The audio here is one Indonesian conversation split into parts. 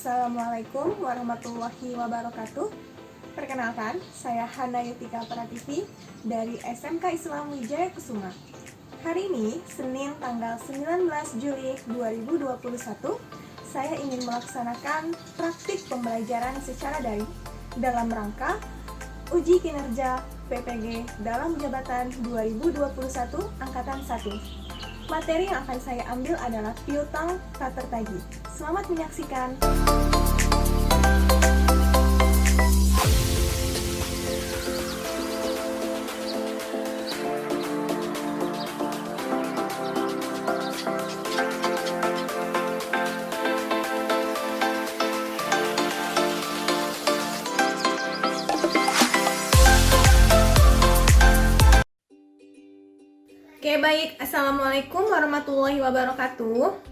Assalamualaikum warahmatullahi wabarakatuh. Perkenalkan, saya Hana Yutika Prativi dari SMK Islam Wijaya Kusuma. Hari ini, Senin tanggal 19 Juli 2021, saya ingin melaksanakan praktik pembelajaran secara daring dalam rangka uji kinerja PPG dalam jabatan 2021 Angkatan 1. Materi yang akan saya ambil adalah piutang tak tertagih. Selamat menyaksikan. Oke, baik. Assalamualaikum warahmatullahi wabarakatuh.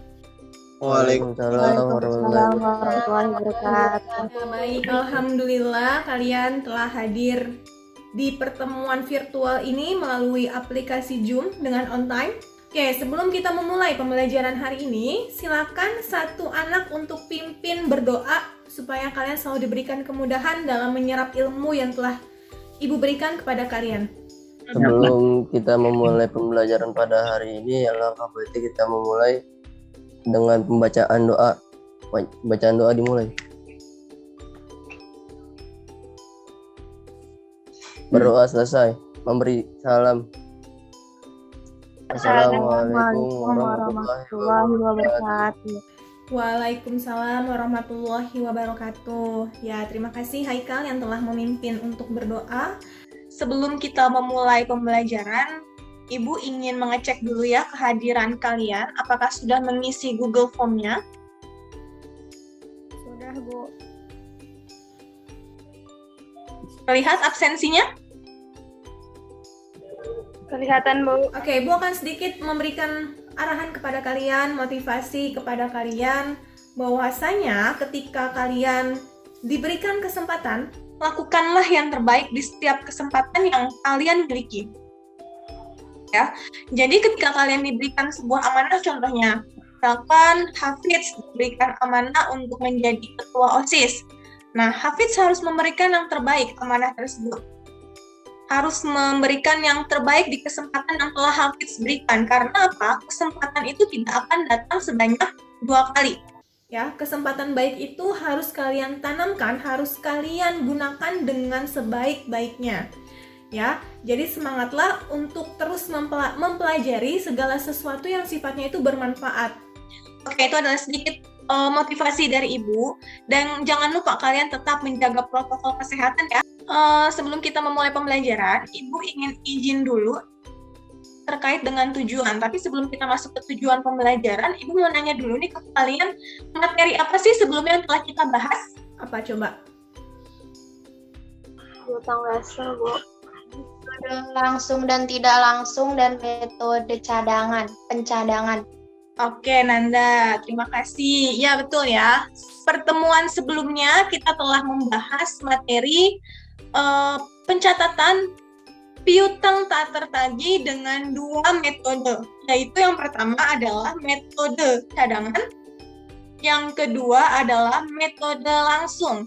Waalaikumsalam warahmatullahi wabarakatuh. Baik, alhamdulillah kalian telah hadir di pertemuan virtual ini melalui aplikasi Zoom dengan on time. Oke, sebelum kita memulai pembelajaran hari ini, silakan satu anak untuk pimpin berdoa supaya kalian selalu diberikan kemudahan dalam menyerap ilmu yang telah Ibu berikan kepada kalian. Sebelum kita memulai pembelajaran pada hari ini, alangkah baiknya kita memulai dengan pembacaan doa. Bacaan doa dimulai. Berdoa selesai, memberi salam. Assalamualaikum warahmatullahi wabarakatuh. Waalaikumsalam warahmatullahi wabarakatuh. Ya, terima kasih Haikal yang telah memimpin untuk berdoa. Sebelum kita memulai pembelajaran, Ibu ingin mengecek dulu ya kehadiran kalian. Apakah sudah mengisi Google Form-nya? Sudah, Bu. Lihat absensinya? Kelihatan, Bu. Oke, Ibu akan sedikit memberikan arahan kepada kalian, motivasi kepada kalian, bahwasanya ketika kalian diberikan kesempatan, lakukanlah yang terbaik di setiap kesempatan yang kalian miliki. Ya, jadi ketika kalian diberikan sebuah amanah, contohnya, misalkan Hafiz diberikan amanah untuk menjadi ketua OSIS. Nah, Hafiz harus memberikan yang terbaik amanah tersebut. Harus memberikan yang terbaik di kesempatan yang telah Hafiz berikan. Karena apa? Kesempatan itu tidak akan datang sebanyak 2 kali. Ya, kesempatan baik itu harus kalian tanamkan, harus kalian gunakan dengan sebaik-baiknya. Ya, jadi semangatlah untuk terus mempelajari segala sesuatu yang sifatnya itu bermanfaat. Oke, itu adalah sedikit motivasi dari Ibu. Dan jangan lupa kalian tetap menjaga protokol kesehatan ya. Sebelum kita memulai pembelajaran, Ibu ingin izin dulu terkait dengan tujuan. Tapi sebelum kita masuk ke tujuan pembelajaran, Ibu mau nanya dulu nih ke kalian, materi apa sih sebelumnya yang telah kita bahas? Apa coba? Piutang wesel, Bu. Metode langsung dan tidak langsung dan metode pencadangan. Oke, Nanda, terima kasih. Ya, betul ya. Pertemuan sebelumnya kita telah membahas materi pencatatan piutang tak tertagih dengan 2 metode, yaitu yang pertama adalah metode cadangan, yang kedua adalah metode langsung.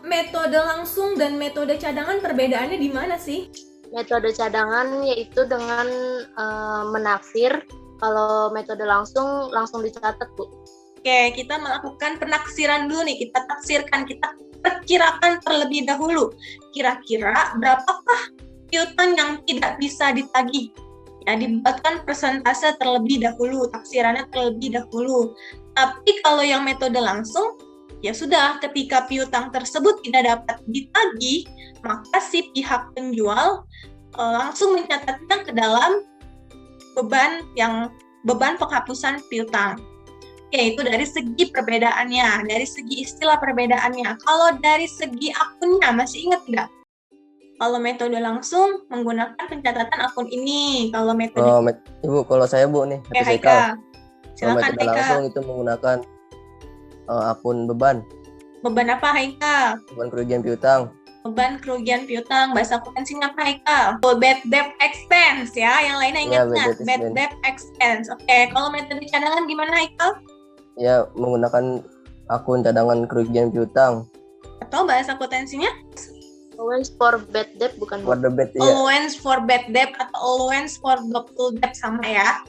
Metode langsung dan metode cadangan perbedaannya di mana sih? Metode cadangan yaitu dengan menaksir, kalau metode langsung dicatat, Bu. Oke, kita melakukan penaksiran dulu nih, kita taksirkan, kita perkirakan terlebih dahulu. Kira-kira berapakah piutang yang tidak bisa ditagih? Ya, dibuatkan persentase terlebih dahulu, taksirannya terlebih dahulu. Tapi kalau yang metode langsung, ya sudah, ketika piutang tersebut tidak dapat ditagih, maka si pihak penjual langsung mencatatnya ke dalam beban penghapusan piutang. Oke, itu dari segi perbedaannya, dari segi istilah perbedaannya. Kalau dari segi akunnya, masih ingat tidak? Kalau metode langsung menggunakan pencatatan akun ini. Kalau metode Ibu, kalau saya Bu nih, ya, Haikal. Silakan, metode langsung itu menggunakan akun beban. Beban apa, Haikal? Beban kerugian piutang. Beban kerugian piutang, bahasa akuntansinya apa, Haikal? Bad debt expense ya, yang lainnya ingat-ingat. Bad debt expense. Oke, kalau metode cadangan gimana, Haikal? Ya, menggunakan akun cadangan kerugian piutang. Atau bahasa potensinya Allowance for bad debt bukan, Bu? For the bet ya. allowance for bad debt atau allowance for doubtful debt, sama ya.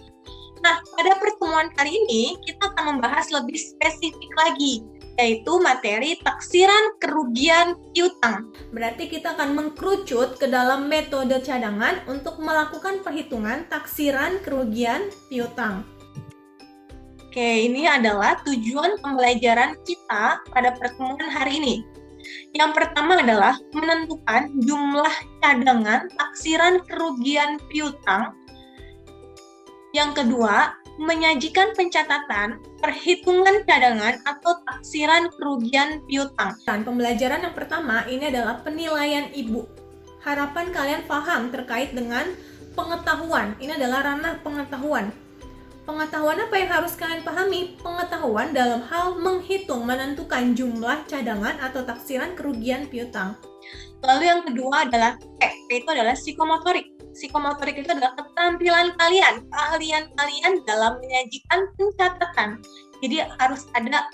Nah, pada pertemuan kali ini kita akan membahas lebih spesifik lagi, yaitu materi taksiran kerugian piutang. Berarti kita akan mengkerucut ke dalam metode cadangan untuk melakukan perhitungan taksiran kerugian piutang. Oke, ini adalah tujuan pembelajaran kita pada pertemuan hari ini. Yang pertama adalah menentukan jumlah cadangan taksiran kerugian piutang. Yang kedua, menyajikan pencatatan perhitungan cadangan atau taksiran kerugian piutang. Dan pembelajaran yang pertama ini adalah penilaian ibu. Harapan kalian paham terkait dengan pengetahuan. Ini adalah ranah pengetahuan. Pengetahuan apa yang harus kalian pahami? Pengetahuan dalam hal menghitung, menentukan jumlah cadangan atau taksiran kerugian piutang. Lalu yang kedua adalah P, itu adalah psikomotorik. Psikomotorik itu adalah keterampilan kalian, keahlian kalian dalam menyajikan pencatatan. Jadi harus ada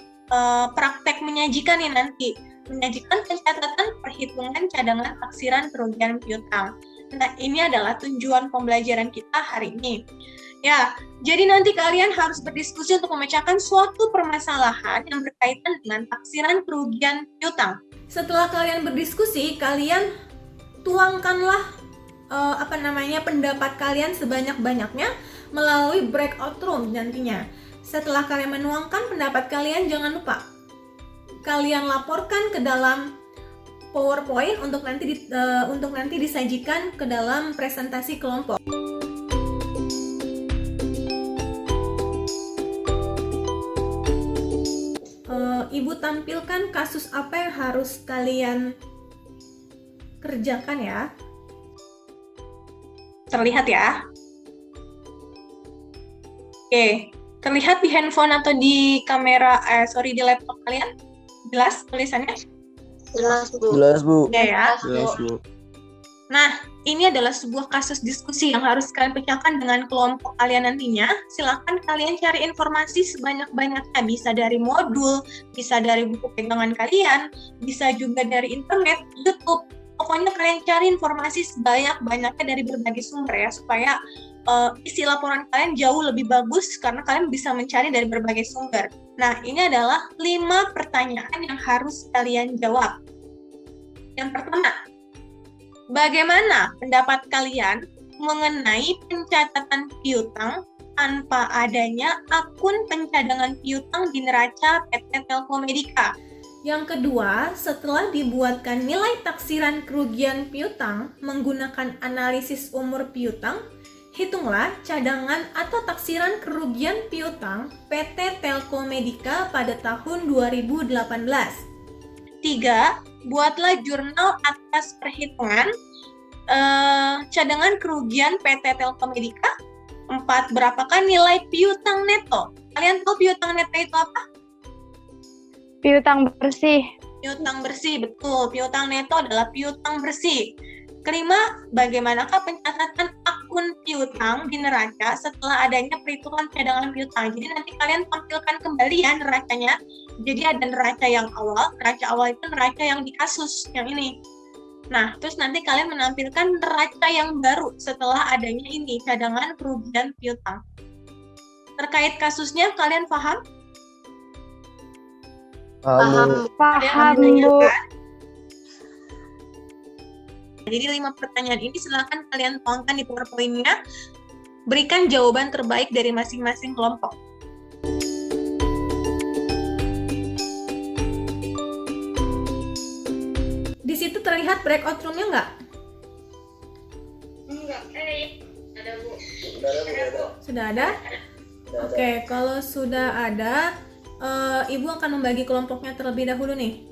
praktek menyajikan nih nanti. Menyajikan pencatatan perhitungan cadangan taksiran kerugian piutang. Nah, ini adalah tujuan pembelajaran kita hari ini. Ya, jadi nanti kalian harus berdiskusi untuk memecahkan suatu permasalahan yang berkaitan dengan taksiran kerugian piutang. Setelah kalian berdiskusi, kalian tuangkanlah pendapat kalian sebanyak-banyaknya melalui breakout room nantinya. Setelah kalian menuangkan pendapat kalian, jangan lupa kalian laporkan ke dalam PowerPoint untuk nanti disajikan ke dalam presentasi kelompok. Ibu tampilkan kasus apa yang harus kalian kerjakan ya. Terlihat ya? Oke, terlihat di handphone atau di kamera, di laptop kalian? Jelas tulisannya? Jelas, Bu. Jelas, Bu. Oke ya. Jelas, Bu. Nah, ini adalah sebuah kasus diskusi yang harus kalian pecahkan dengan kelompok kalian nantinya. Silakan kalian cari informasi sebanyak-banyaknya. Bisa dari modul, bisa dari buku pegangan kalian, bisa juga dari internet, YouTube. Pokoknya kalian cari informasi sebanyak-banyaknya dari berbagai sumber ya, supaya isi laporan kalian jauh lebih bagus karena kalian bisa mencari dari berbagai sumber. Nah, ini adalah 5 pertanyaan yang harus kalian jawab. Yang pertama, bagaimana pendapat kalian mengenai pencatatan piutang tanpa adanya akun pencadangan piutang di neraca PT Telkomedika? Yang kedua, setelah dibuatkan nilai taksiran kerugian piutang menggunakan analisis umur piutang, hitunglah cadangan atau taksiran kerugian piutang PT Telkomedika pada tahun 2018. 3. Buatlah jurnal atas perhitungan cadangan kerugian PT Telkomedika. 4. Berapakah nilai piutang neto? Kalian tahu piutang neto itu apa? Piutang bersih. Piutang bersih, betul. Piutang neto adalah piutang bersih. Kelima, bagaimanakah pencatatan akun piutang di neraca setelah adanya perhitungan cadangan piutang? Jadi nanti kalian tampilkan kembali ya neracanya. Jadi ada neraca yang awal, neraca awal itu neraca yang di kasus, yang ini. Nah, terus nanti kalian menampilkan neraca yang baru setelah adanya ini, cadangan kerugian piutang. Terkait kasusnya, kalian paham? Paham. Paham, Kalian Bu. menanyakan? Jadi 5 pertanyaan ini silakan kalian tuangkan di PowerPoint-nya. Berikan jawaban terbaik dari masing-masing kelompok. Di situ terlihat breakout room-nya nggak? Enggak, ada, Bu. Sudah ada? Oke, kalau sudah ada, Ibu akan membagi kelompoknya terlebih dahulu nih.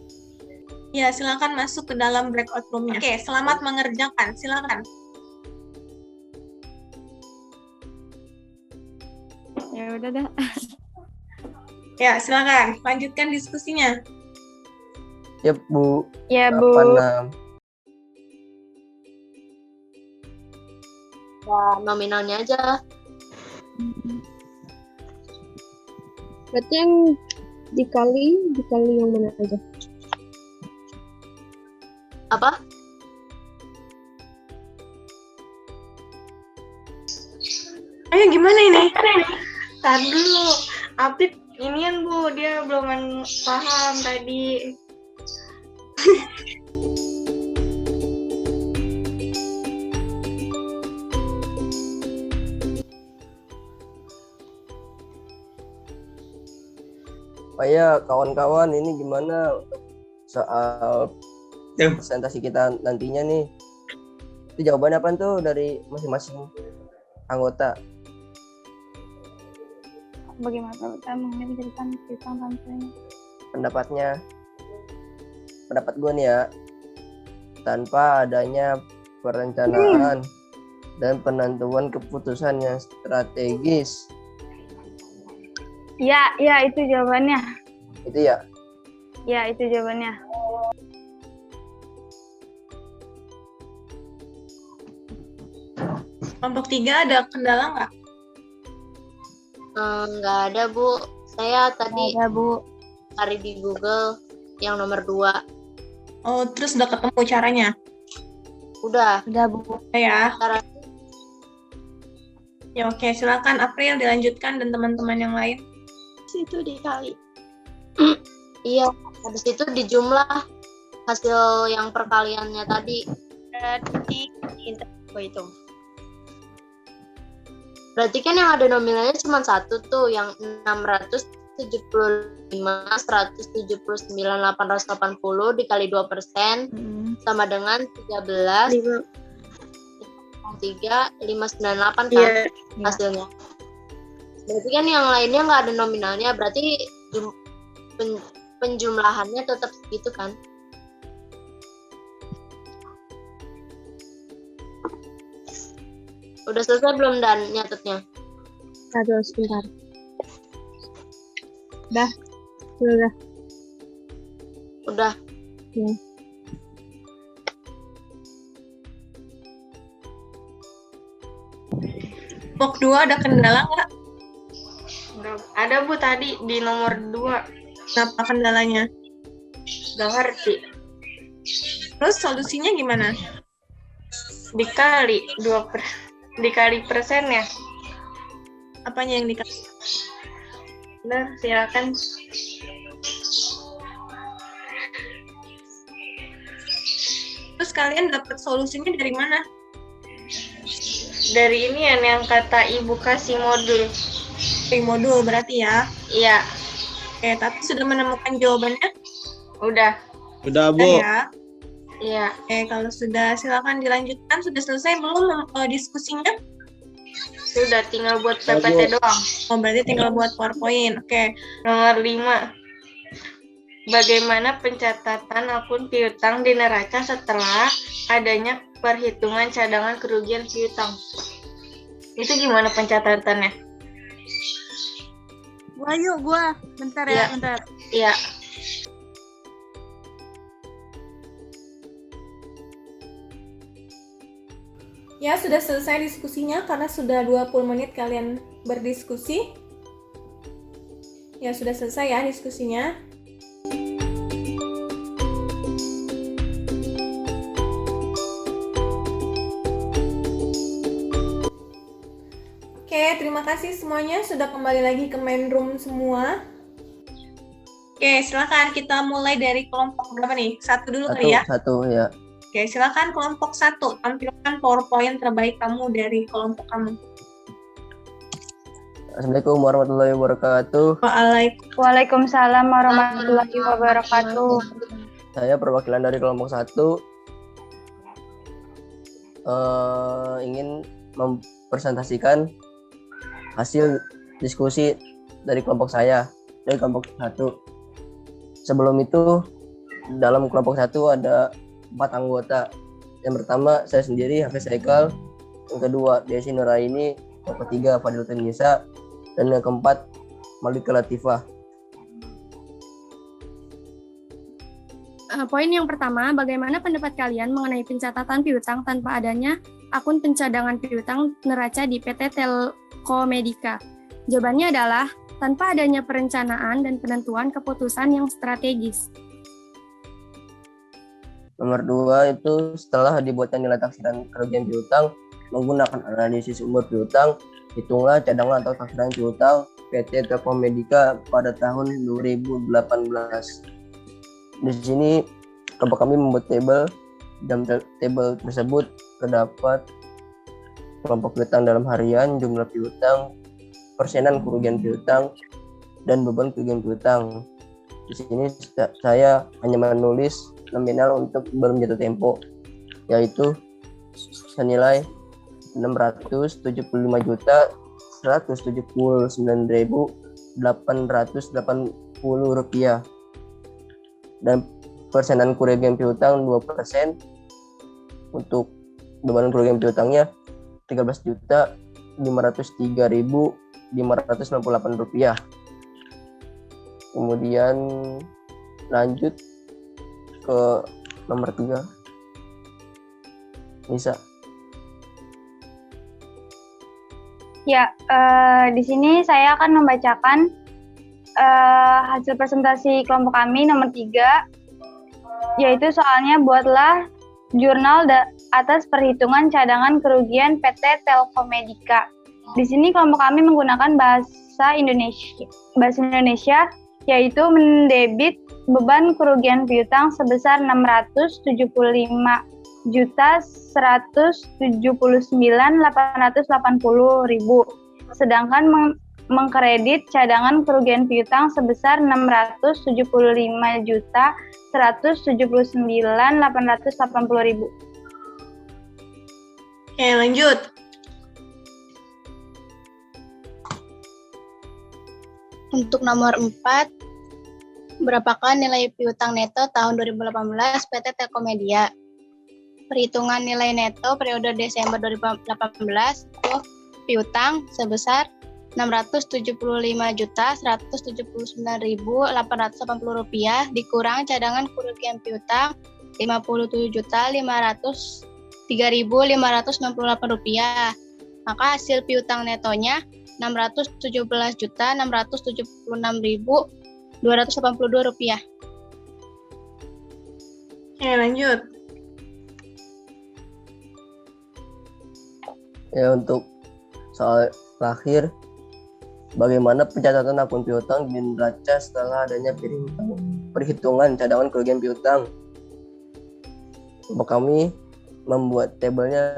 Ya, silakan masuk ke dalam breakout room-nya. Oke, selamat mengerjakan. Silakan. Ya udah dah. Ya, silakan. Lanjutkan diskusinya. Yap, Bu. Ya, Bu. 86. Ya, nominalnya aja. Berarti yang Dikali yang mana aja? Apa? Ayo gimana ini? Tar dulu. Apit inian Bu, dia belum paham tadi. Oh ya, kawan-kawan, ini gimana untuk soal presentasi kita nantinya nih? Itu jawabannya apa tuh dari masing-masing anggota? Bagaimana kita mengenai penjelasan piutang tanpa Pendapat gue nih ya, tanpa adanya perencanaan dan penentuan keputusan yang strategis. Ya, itu jawabannya. Itu ya. Ya, itu jawabannya. Kelompok 3 ada kendala nggak? Nggak ada, Bu. Saya tadi Ya, Bu. cari di Google yang nomor 2. Oh, terus udah ketemu caranya? Udah. Udah, Bu. Ya. Cara Ya oke, silakan April dilanjutkan dan teman-teman yang lain. Itu dikali. Iya, habis itu dijumlah hasil yang perkaliannya tadi. Berarti itu. Berarti kan yang ada nominalnya cuma satu tuh, yang 675, 179, 880 dikali 2% sama dengan 13, 3, 598 kan Iya. hasilnya. Berarti kan yang lainnya nggak ada nominalnya, berarti penjumlahannya tetap segitu kan? Udah selesai belum dan nyatetnya? Aduh, sebentar. Udah. Udah. Kelompok 2 ada kendala nggak? Ada Bu tadi di nomor 2. Kenapa kendalanya? Gak ngerti. Terus solusinya gimana? Dikali dikali persennya. Apanya yang dikasih? Udah, silakan. Terus kalian dapat solusinya dari mana? Dari ini yang kata Ibu kasih modul. Dari modul berarti ya. Iya, Oke, tapi sudah menemukan jawabannya? udah. Udah, Sudah Bu. ya. Iya, Oke, kalau sudah silakan dilanjutkan. Sudah selesai belum diskusinya? sudah tinggal buat Udah, Bu. PPT doang. Oh, berarti tinggal buat PowerPoint. Oke. Nomor 5. Bagaimana pencatatan akun piutang di neraca setelah adanya perhitungan cadangan kerugian piutang? Itu gimana pencatatannya? Gua. Bentar Iya. bentar. Iya. Ya, sudah selesai diskusinya karena sudah 20 menit kalian berdiskusi. Ya, sudah selesai ya diskusinya. Oke, terima kasih semuanya sudah kembali lagi ke main room semua. Oke, silakan kita mulai dari kelompok berapa nih? Satu dulu kali ya. Satu ya. Oke, silakan kelompok 1, tampilkan PowerPoint terbaik kamu dari kelompok kamu. Assalamualaikum warahmatullahi wabarakatuh. Waalaikumsalam warahmatullahi wabarakatuh. Saya perwakilan dari kelompok 1 ingin mempresentasikan hasil diskusi dari kelompok saya, dari kelompok 1. Sebelum itu, dalam kelompok 1 ada 4 anggota. Yang pertama saya sendiri, Hafiz Haikal. Yang kedua Desi Nuraini. Yang ketiga Fadilatul Nisa. Dan yang keempat Malika Latifah. Poin yang pertama, bagaimana pendapat kalian mengenai pencatatan piutang tanpa adanya akun pencadangan piutang neraca di PT Telkomedika? Jawabannya adalah tanpa adanya perencanaan dan penentuan keputusan yang strategis. Nomor 2 itu setelah dibuatnya nilai taksiran kerugian piutang menggunakan analisis umur piutang, hitunglah cadangan atau taksiran piutang PT Telkomedika pada tahun 2018. Di sini kelompok kami membuat tabel. Dalam tabel tersebut terdapat kelompok piutang dalam harian, jumlah piutang, persenan kerugian piutang, dan beban kerugian piutang. Di sini saya hanya menulis nominal untuk belum jatuh tempo, yaitu senilai 679.179.880 rupiah dan persenan kerugian piutang 2%. Untuk beban kerugian piutangnya 13.503.598 rupiah. Kemudian lanjut ke nomor 3. Bisa. Ya, di sini saya akan membacakan hasil presentasi kelompok kami nomor 3, yaitu soalnya buatlah jurnal atas perhitungan cadangan kerugian PT Telkomedika. Di sini kelompok kami menggunakan bahasa Indonesia, yaitu mendebit beban kerugian piutang sebesar 679.179.880. Sedangkan mengkredit cadangan kerugian piutang sebesar 675.179.880. Oke, lanjut. Untuk nomor 4, berapakah nilai piutang neto tahun 2018 PT Telkomedia? Perhitungan nilai neto periode Desember 2018 itu piutang sebesar Rp675.179.880 dikurang cadangan kerugian piutang Rp57.503.598. Maka hasil piutang netonya Rp617.676.282. Oke, lanjut. Ya, untuk soal terakhir, bagaimana pencatatan akun piutang di neraca setelah adanya perhitungan cadangan kerugian piutang? Kami membuat tabelnya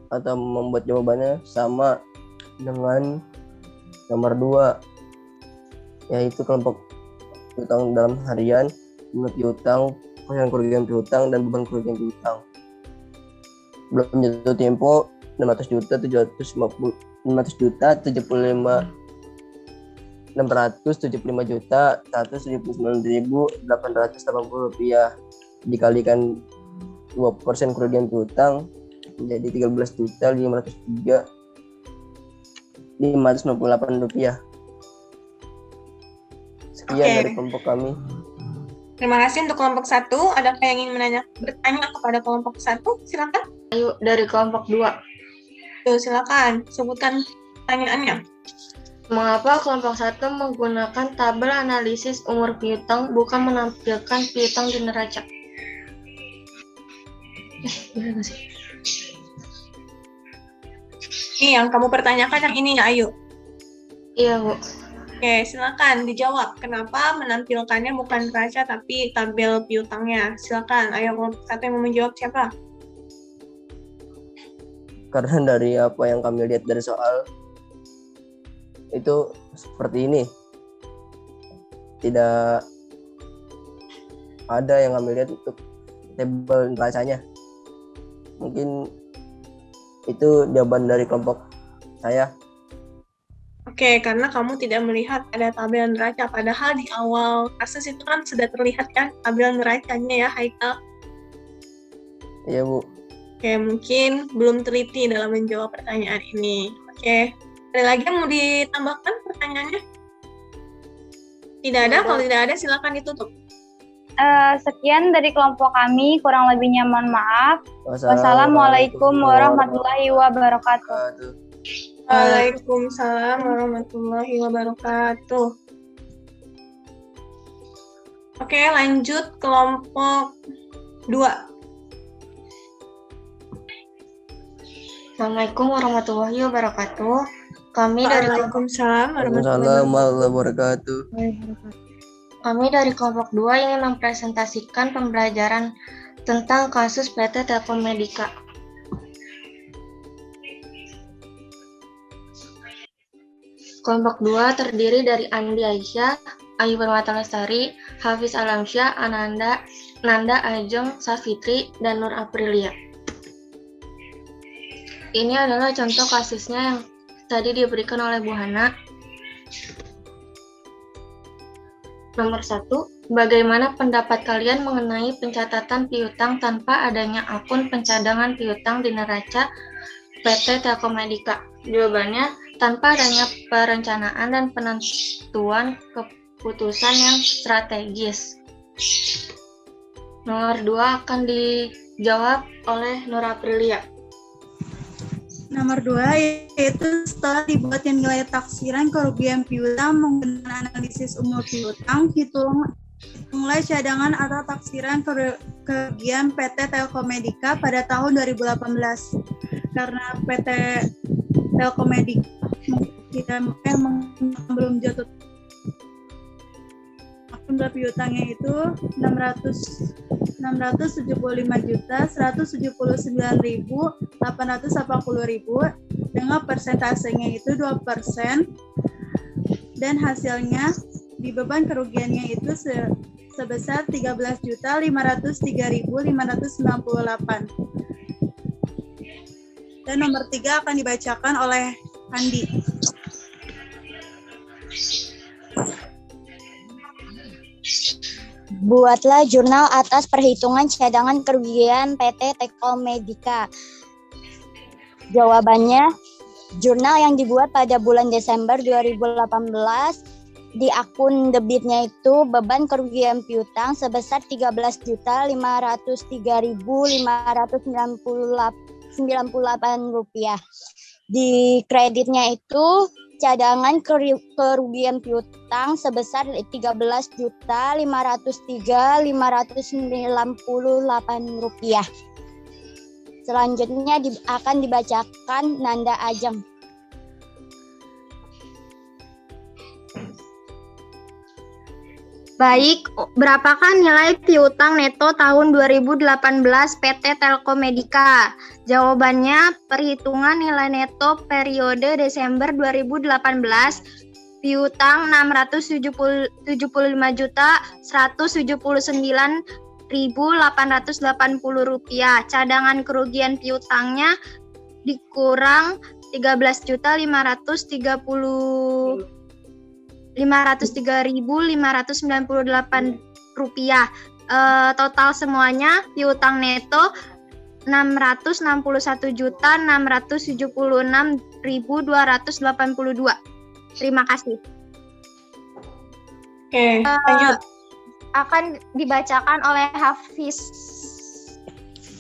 atau membuat jawabannya sama dengan nomor 2, yaitu kelompok piutang dalam harian, jumlah piutang, persenan kerugian piutang, dan beban kerugian piutang. Belum jatuh tempo 600.675.179.880 rupiah dikalikan 2% kerugian piutang menjadi 13.503.598 rupiah. Sekian Oke. dari kelompok kami. Terima kasih untuk kelompok 1. Adakah yang ingin bertanya kepada kelompok 1? Silakan. Ayo dari kelompok 2. Tuh, silakan. Sebutkan pertanyaannya. Mengapa kelompok 1 menggunakan tabel analisis umur piutang bukan menampilkan piutang di neraca? Benar nggak sih? Ini yang kamu pertanyakan yang ini ya, Ayu. Iya, Bu. Oke, silakan dijawab. Kenapa menampilkannya bukan neraca tapi tabel piutangnya? Silakan. Ayo, kelompok 1 yang mau menjawab siapa? Karena dari apa yang kami lihat dari soal itu seperti ini, tidak ada yang kami lihat untuk tabel neracanya. Mungkin itu jawaban dari kelompok saya. Oke, karena kamu tidak melihat ada tabel neraca, padahal di awal kasus itu kan sudah terlihat kan tabel neracanya ya, Haikal. Iya, Bu. Oke, mungkin belum teliti dalam menjawab pertanyaan ini. Oke, ada lagi yang mau ditambahkan pertanyaannya? Tidak ada, kalau tidak ada silakan ditutup. Sekian dari kelompok kami, kurang lebihnya mohon maaf. Wassalamualaikum warahmatullahi wabarakatuh. Wabarakatuh. Waalaikumsalam warahmatullahi wabarakatuh. Oke, lanjut kelompok 2. Assalamualaikum warahmatullahi wabarakatuh. Kami dari Waalaikumsalam warahmatullahi Waalaikumsalam wabarakatuh. warahmatullahi wabarakatuh. Kami dari kelompok 2 ingin mempresentasikan pembelajaran tentang kasus PT Telkomedika. Kelompok 2 terdiri dari Andi Aisyah, Ayu Permata Lestari, Hafiz Alamsyah, Nanda Ajeng Safitri, dan Nur Aprilia. Ini adalah contoh kasusnya yang tadi diberikan oleh Bu Hana. Nomor 1, bagaimana pendapat kalian mengenai pencatatan piutang tanpa adanya akun pencadangan piutang di neraca PT Telkomedika? Jawabannya, tanpa adanya perencanaan dan penentuan keputusan yang strategis. Nomor 2 akan dijawab oleh Nur Aprilia. Nomor 2 yaitu setelah dibuatnya nilai taksiran kerugian piutang menggunakan analisis umur piutang, hitunglah cadangan atau taksiran kerugian PT Telkomedika pada tahun 2018. Karena PT Telkomedika belum jatuh jumlah piutangnya itu 675.179.880 dengan persentasenya itu 2% dan hasilnya di beban kerugiannya itu sebesar 13.503.598. Dan nomor 3 akan dibacakan oleh Andi. Buatlah jurnal atas perhitungan cadangan kerugian PT Telkomedika. Jawabannya, jurnal yang dibuat pada bulan Desember 2018 di akun debitnya itu beban kerugian piutang sebesar 13.503.598 rupiah. Di kreditnya itu cadangan kerugian piutang sebesar 13.503.598 rupiah. Selanjutnya akan dibacakan Nanda Ajeng. Baik, berapakah nilai piutang neto tahun 2018 PT Telkomedika? Jawabannya, perhitungan nilai neto periode Desember 2018, piutang 675.179.880 rupiah. Cadangan kerugian piutangnya dikurang 503.598 rupiah. Total semuanya piutang neto 661.676.282. Terima kasih. Oke, lanjut. Akan dibacakan oleh Hafiz.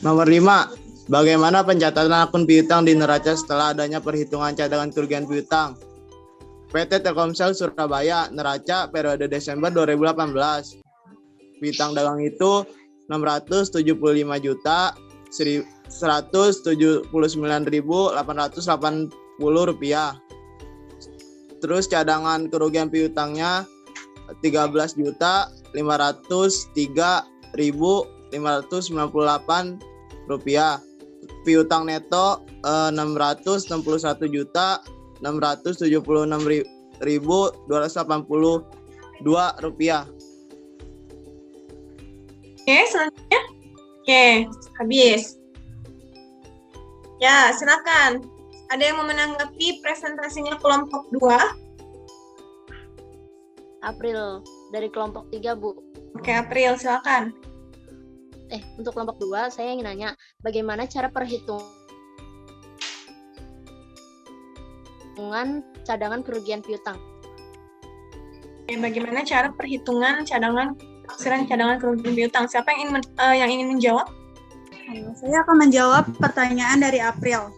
Nomor 5. Bagaimana pencatatan akun piutang di neraca setelah adanya perhitungan cadangan kerugian piutang? PT Telkomsel Surabaya, neraca periode Desember 2018. Piutang dagang itu 675.179.880 rupiah. Terus cadangan kerugian piutangnya 13.503.598 rupiah. Piutang neto 676.282 rupiah. Oke, selanjutnya. Oke, habis. Ya, silakan. Ada yang mau menanggapi presentasinya kelompok 2? April dari kelompok 3, Bu. Oke, April, silakan. Untuk kelompok 2, saya ingin nanya, bagaimana cara perhitungan cadangan kerugian piutang? Oke, bagaimana cara perhitungan taksiran cadangan kerugian piutang? Siapa yang ingin menjawab? Saya akan menjawab pertanyaan dari April.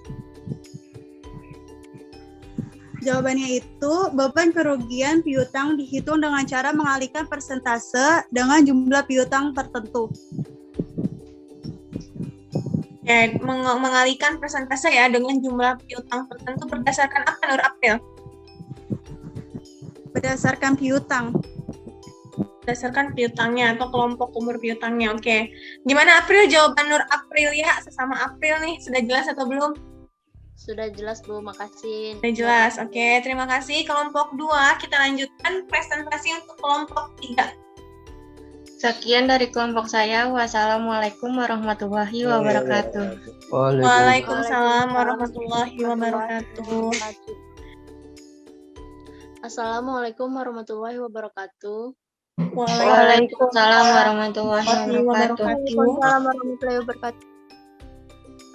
Jawabannya itu, beban kerugian piutang dihitung dengan cara mengalihkan persentase dengan jumlah piutang tertentu. Oke, mengalihkan persentase ya dengan jumlah piutang tertentu berdasarkan apa, Nur April? Berdasarkan piutang. Berdasarkan piutangnya atau kelompok umur piutangnya. Oke. Gimana April? Jawaban Nur April ya, sesama April nih. Sudah jelas atau belum? Sudah jelas, Bu. Makasih. Sudah jelas. Oke, terima kasih. Kelompok 2, kita lanjutkan presentasi untuk kelompok 3. Sekian dari kelompok saya. Wassalamualaikum warahmatullahi wabarakatuh. Waalaikumsalam warahmatullahi wabarakatuh. Assalamualaikum warahmatullahi wabarakatuh. Waalaikumsalam warahmatullahi wabarakatuh. Waalaikumsalam warahmatullahi wabarakatuh.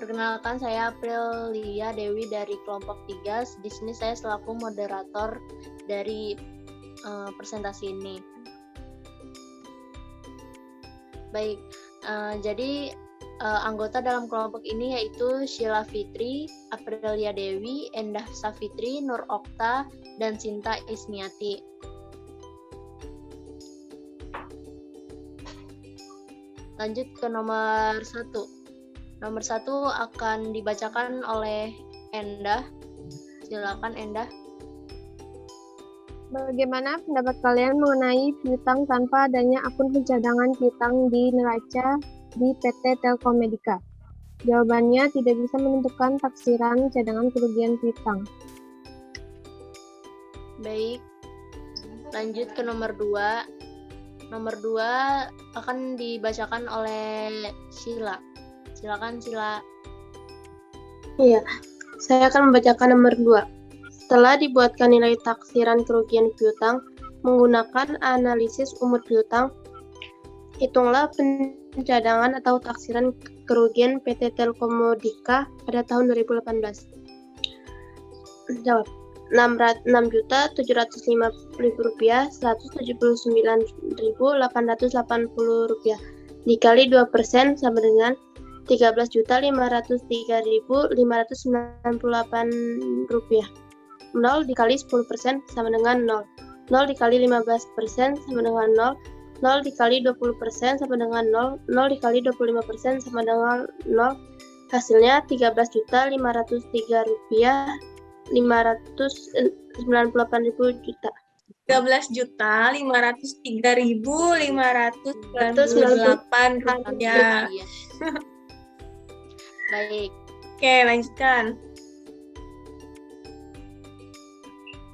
Perkenalkan, saya Aprilia Dewi dari kelompok 3. Di sini saya selaku moderator dari presentasi ini. Baik, jadi anggota dalam kelompok ini yaitu Sheila Fitri, Aprilia Dewi, Endah Safitri, Nur Okta, dan Sinta Isniati. Lanjut ke nomor 1. Nomor 1 akan dibacakan oleh Endah. Silakan Endah. Bagaimana pendapat kalian mengenai piutang tanpa adanya akun pencadangan piutang di neraca di PT Telkomedika? Jawabannya tidak bisa menentukan taksiran cadangan kerugian piutang. Baik, lanjut ke nomor 2. Nomor 2 akan dibacakan oleh Sheila. Silakan Sheila. Iya, saya akan membacakan nomor 2. Setelah dibuatkan nilai taksiran kerugian piutang menggunakan analisis umur piutang, hitunglah pencadangan atau taksiran kerugian PT Telkomedika pada tahun 2018. Jawab. Rp6.705.179.880 dikali 2% sama dengan Rp13.503.598. 0 dikali 10% sama dengan 0. 0 dikali 15% sama dengan 0. 0 dikali 20% sama dengan 0. 0 dikali 25% sama dengan 0. Hasilnya Rp13.503.598 juta. 13.503.598 rupiah. Baik. Oke, lanjutkan.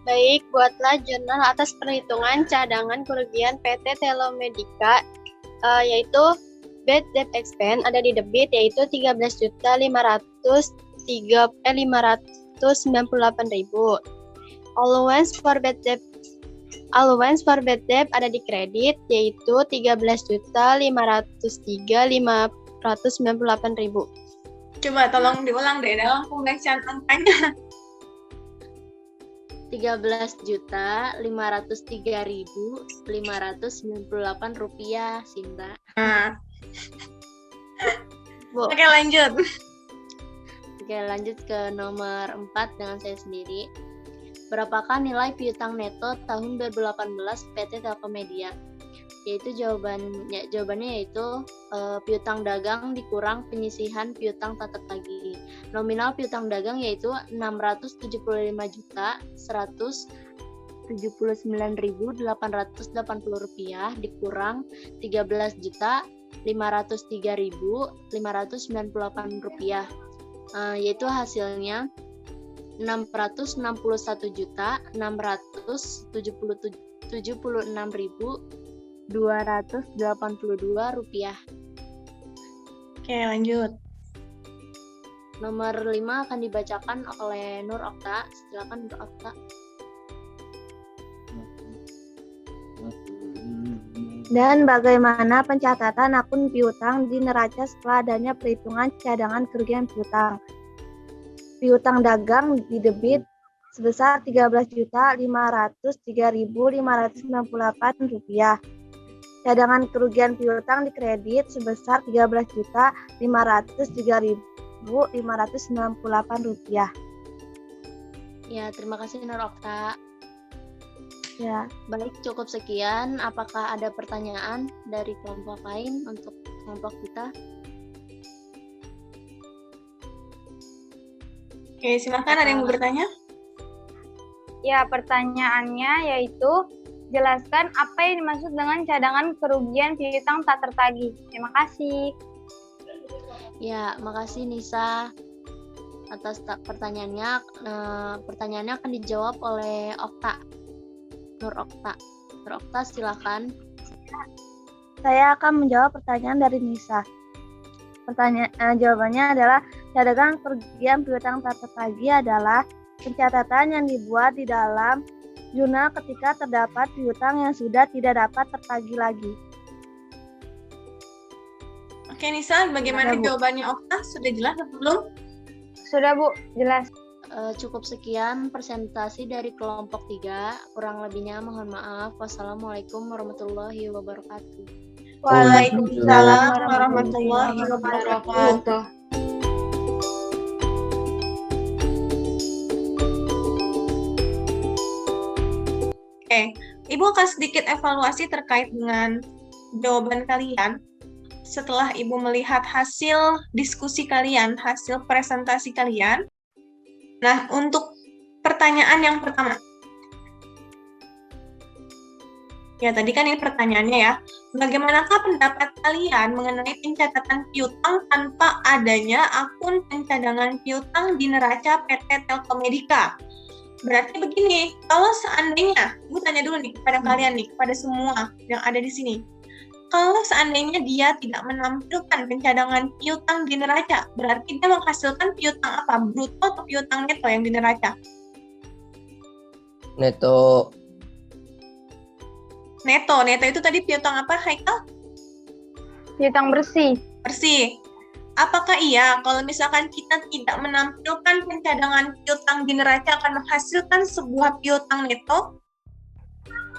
Baik, buatlah jurnal atas perhitungan cadangan kerugian PT Telkomedika, yaitu bad debt expense ada di debit yaitu 13.598.000. Allowance for bad debt ada di kredit yaitu 13.503.598.000. Coba tolong diulang deh dalam pembacaan angkanya. 13.503.598 rupiah, Sinta. Nah. Oke, lanjut. Oke, lanjut ke nomor 4 dengan saya sendiri. Berapakah nilai piutang neto tahun 2018 PT Telkomedia? Yaitu jawabannya yaitu piutang dagang dikurang penyisihan piutang tak tertagih. Nominal piutang dagang yaitu Rp675.179.880 dikurang Rp13.503.598, yaitu hasilnya Rp661.676.282. Oke, lanjut. Nomor 5 akan dibacakan oleh Nur Okta. Silakan Nur Okta. Dan bagaimana pencatatan akun piutang di neraca setelah adanya perhitungan cadangan kerugian piutang? Piutang dagang di debit sebesar Rp13.503.598. Cadangan kerugian piutang di kredit sebesar Rp13.503.598. 598. Ya, terima kasih Nur Okta. Ya, Baik, cukup sekian. Apakah ada pertanyaan dari kelompok lain untuk kelompok kita? Oke, silakan ada yang mau bertanya? Ya, pertanyaannya yaitu jelaskan apa yang dimaksud dengan cadangan kerugian piutang tak tertagih. Terima kasih. Ya, makasih Nisa atas pertanyaannya. Pertanyaannya akan dijawab oleh Okta. Nur Okta. Nur Okta, silakan. saya akan menjawab pertanyaan dari Nisa. Jawabannya adalah cadangan kerugian piutang tak tertagih adalah pencatatan yang dibuat di dalam jurnal ketika terdapat piutang yang sudah tidak dapat tertagih lagi. Oke Nisa, bagaimana Sudah, Bu. jawabannya Okta? Sudah jelas atau belum? Sudah, Bu. Jelas. Cukup sekian presentasi dari kelompok 3. Kurang lebihnya mohon maaf. Wassalamualaikum warahmatullahi wabarakatuh. Waalaikumsalam warahmatullahi wabarakatuh. Oke, Ibu akan sedikit evaluasi terkait dengan jawaban kalian. Setelah Ibu melihat hasil diskusi kalian, hasil presentasi kalian. Nah, untuk pertanyaan yang pertama. Ya, tadi kan ini pertanyaannya ya. Bagaimanakah pendapat kalian mengenai pencatatan piutang tanpa adanya akun pencadangan piutang di neraca PT Telkomedika? Berarti begini, kalau seandainya, Ibu tanya dulu nih kepada kalian nih, kepada semua yang ada di sini. Kalau seandainya dia tidak menampilkan pencadangan piutang di neraca, berarti dia menghasilkan piutang apa? Bruto atau piutang neto yang di neraca? Neto. Neto itu tadi piutang apa, Haikal? Piutang bersih. Bersih. Apakah iya kalau misalkan kita tidak menampilkan pencadangan piutang di neraca akan menghasilkan sebuah piutang neto?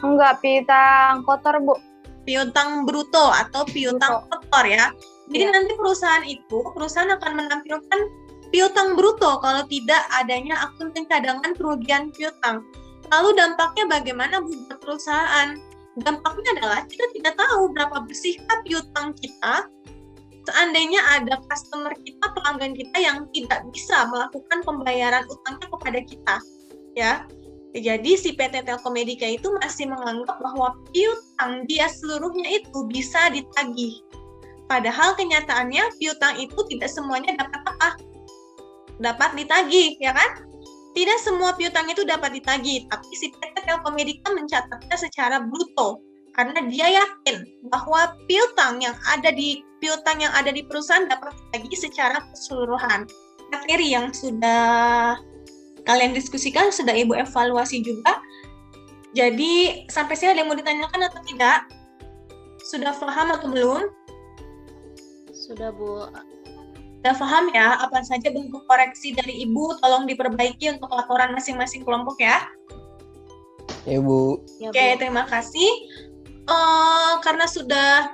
Enggak, piutang kotor, Bu. Piutang bruto atau piutang kotor ya. Jadi nanti perusahaan akan menampilkan piutang bruto kalau tidak adanya akun pencadangan kerugian piutang. Lalu dampaknya bagaimana buat perusahaan? Dampaknya adalah kita tidak tahu berapa bersihkah piutang kita seandainya ada customer kita, pelanggan kita yang tidak bisa melakukan pembayaran utangnya kepada kita, ya. Jadi si PT Telkomedika itu masih menganggap bahwa piutang dia seluruhnya itu bisa ditagih. Padahal kenyataannya piutang itu tidak semuanya dapat ditagih, ya kan? Tidak semua piutang itu dapat ditagih, tapi si PT Telkomedika mencatatnya secara bruto karena dia yakin bahwa piutang yang ada di perusahaan dapat ditagih secara keseluruhan. Materi yang sudah kalian diskusikan sudah Ibu evaluasi juga. Jadi sampai sini ada yang mau ditanyakan atau tidak? Sudah paham atau belum? Sudah, Bu. Sudah paham ya, apa saja bentuk koreksi dari Ibu, tolong diperbaiki untuk laporan masing-masing kelompok ya. Ya, Bu. Oke, terima kasih. Karena sudah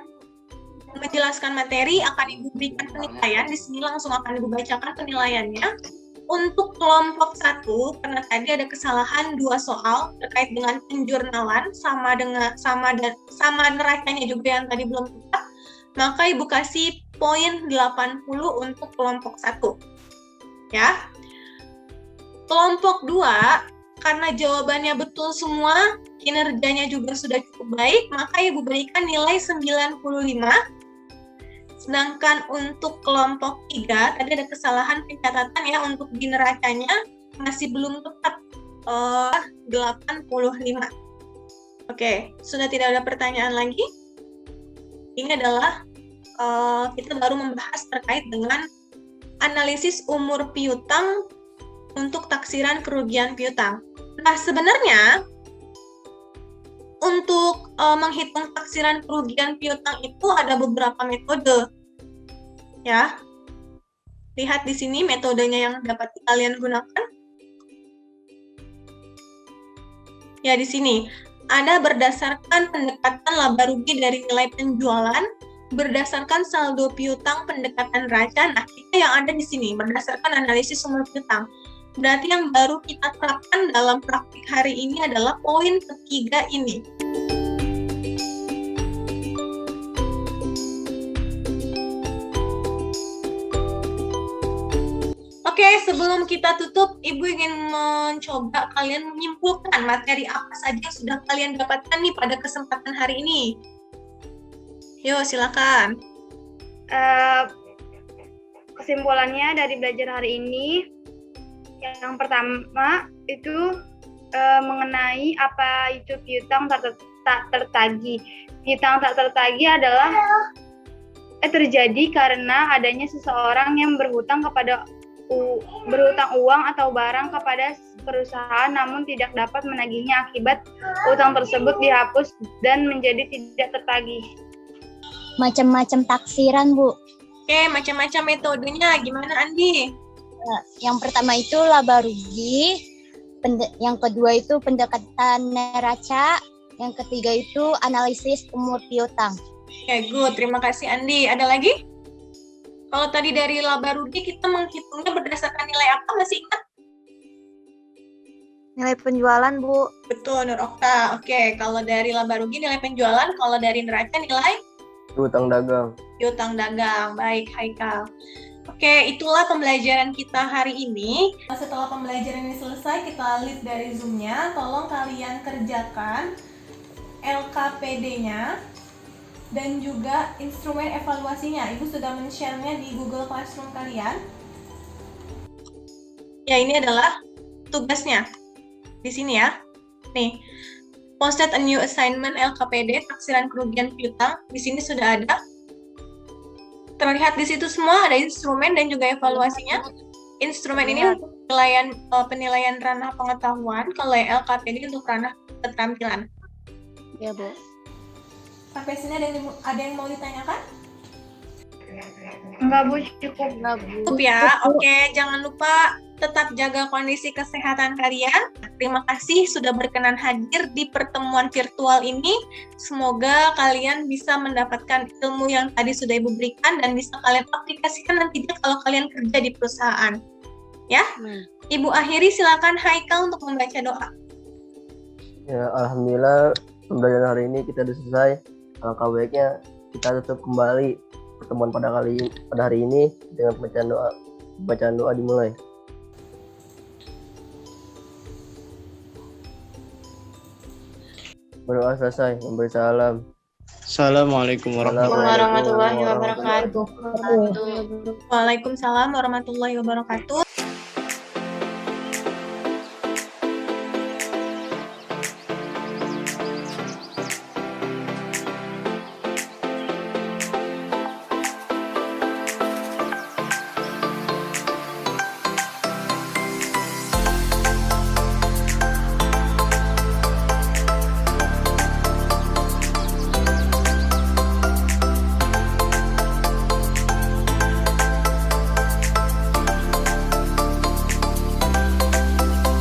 menjelaskan materi, akan Ibu berikan penilaian. Di sini langsung akan Ibu bacakan penilaiannya. Untuk kelompok 1, karena tadi ada kesalahan 2 soal terkait dengan penjurnalan sama neracanya juga yang tadi belum tepat, maka Ibu kasih poin 80 untuk kelompok 1. Ya. Kelompok 2, karena jawabannya betul semua, kinerjanya juga sudah cukup baik, maka Ibu berikan nilai 95. Sedangkan untuk kelompok 3, tadi ada kesalahan pencatatan ya, untuk di neracanya masih belum tepat 85. Oke, sudah tidak ada pertanyaan lagi. Ini adalah kita baru membahas terkait dengan analisis umur piutang untuk taksiran kerugian piutang. Nah, sebenarnya untuk menghitung taksiran kerugian piutang itu ada beberapa metode. Ya. Lihat di sini metodenya yang dapat kalian gunakan. Ya, di sini ada berdasarkan pendekatan laba rugi dari nilai penjualan, berdasarkan saldo piutang pendekatan neraca. Nah, kita yang ada di sini berdasarkan analisis umur piutang. Berarti yang baru kita terapkan dalam praktik hari ini adalah poin ketiga ini. Oke, sebelum kita tutup, Ibu ingin mencoba kalian menyimpulkan materi apa saja yang sudah kalian dapatkan nih pada kesempatan hari ini. Yuk, silakan. Kesimpulannya dari belajar hari ini, yang pertama itu mengenai apa itu piutang tak tertagih. Piutang tak tertagih adalah terjadi karena adanya seseorang yang berhutang uang atau barang kepada perusahaan namun tidak dapat menagihnya akibat utang tersebut dihapus dan menjadi tidak tertagih. Macam-macam taksiran, Bu. Oke, macam-macam metodenya. Gimana, Andi? Yang pertama itu laba rugi, yang kedua itu pendekatan neraca, yang ketiga itu analisis umur piutang. Oke, good. Terima kasih, Andi. Ada lagi? Kalau tadi dari laba rugi kita menghitungnya berdasarkan nilai apa, masih ingat? Nilai penjualan, Bu. Betul, Nur Okta. Oke, kalau dari laba rugi nilai penjualan, kalau dari neraca nilai? Piutang dagang. Piutang dagang. Baik, Haikal. Oke, itulah pembelajaran kita hari ini. Setelah pembelajaran ini selesai, kita lihat dari Zoom-nya. Tolong kalian kerjakan LKPD-nya dan juga instrumen evaluasinya. Ibu sudah men-share-nya di Google Classroom kalian. Ya, ini adalah tugasnya. Di sini ya. Nih, posted a new assignment LKPD, taksiran kerugian piutang. Di sini sudah ada. Terlihat di situ semua ada instrumen dan juga evaluasinya. Instrumen ini untuk penilaian ranah pengetahuan, kalau yang LKPD untuk ranah keterampilan. Ya, Bu. Sampai sini ada yang mau ditanyakan? Enggak, Bu, cukup. Cukup ya. Oke, jangan lupa tetap jaga kondisi kesehatan kalian. Terima kasih sudah berkenan hadir di pertemuan virtual ini. Semoga kalian bisa mendapatkan ilmu yang tadi sudah Ibu berikan dan bisa kalian aplikasikan nantinya kalau kalian kerja di perusahaan. Ya, Ibu akhiri, silakan Haikal untuk membaca doa. Ya, alhamdulillah pembelajaran hari ini kita sudah selesai. Alangkah baiknya kita tutup kembali pertemuan pada hari ini dengan bacaan doa dimulai. Berdoa selesai, memberi salam. Assalamualaikum warahmatullahi wabarakatuh. Waalaikumsalam warahmatullahi wabarakatuh.